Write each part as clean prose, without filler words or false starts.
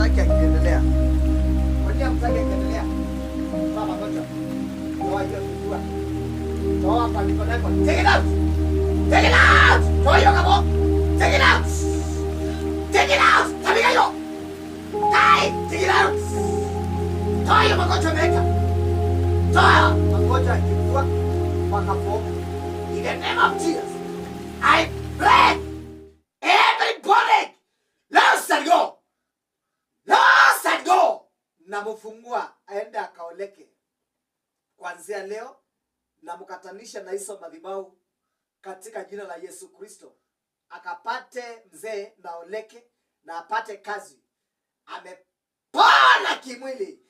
hamtaki akiendelea? Kwa nini hamtaki akiendelea? Mama ngoja. Toa hiyo kujua. Toa kwa mikono yako. Take it out. Take it out. Toa hiyo kabo. Take it out. Take it out. Tabika hiyo. Hey, take it out. Toa hiyo magonjwa meka. Toa magonjwa kifua makapo. In the name of Jesus, I break every body. Loose and go. Loose and go. Namufungua aende akaoleke kuanzia leo, na mkatanisha na hizo madhabahu katika jina la Yesu Kristo. Akapate mzee na oleke na apate kazi. Amepona kimwili,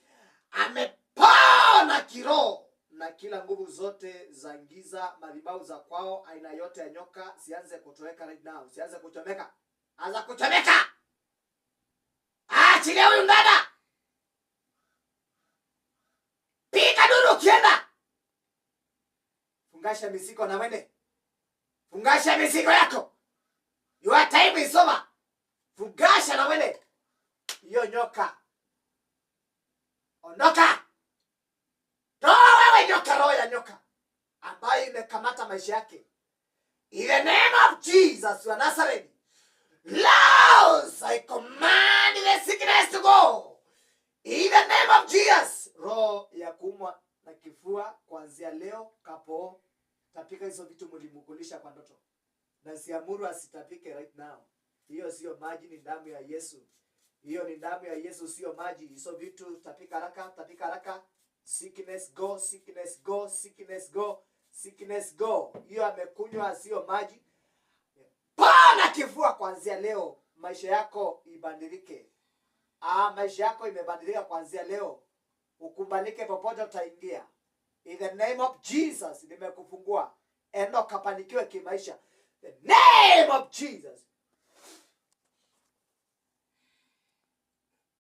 amepona kiroho, na kila nguvu zote za giza, madhabahu za kwao, aina yote ya nyoka sianze kutoweka right now. Sianze kuchomeka. Anza kuchomeka. Achilia huyu dada. Pika duru kienda. Fungasha misiko na wende. Fungasha misiko yako. Your time is over. Fungasha na wende. Hiyo nyoka. Ondoka. Toa wewe nyoka, roho ya nyoka ambayo imekamata maisha yake. In the name of Jesus wa Nazareth. Loose, I command the sickness to go. In the name of Jesus. Roho ya kuumwa na kifua kuanzia leo kapo tapika hizo vitu mlimukulisha kwa ndoto. Na siamuru asitapike right now. Hiyo sio maji, ni damu ya Yesu. Hiyo ni damu ya Yesu, sio maji. Hizo vitu tapika haraka, tapika haraka. Sickness go, sickness go, sickness go, sickness go. Hiyo amekunywa sio maji. Pona kifua kuanzia leo. Maisha yako ibadilike. Maisha yako imebadilika kuanzia leo. Ukubalike popote utaingia. In the name of Jesus nimekufungua. Endo kapanikiwe kimaisha. The name of Jesus.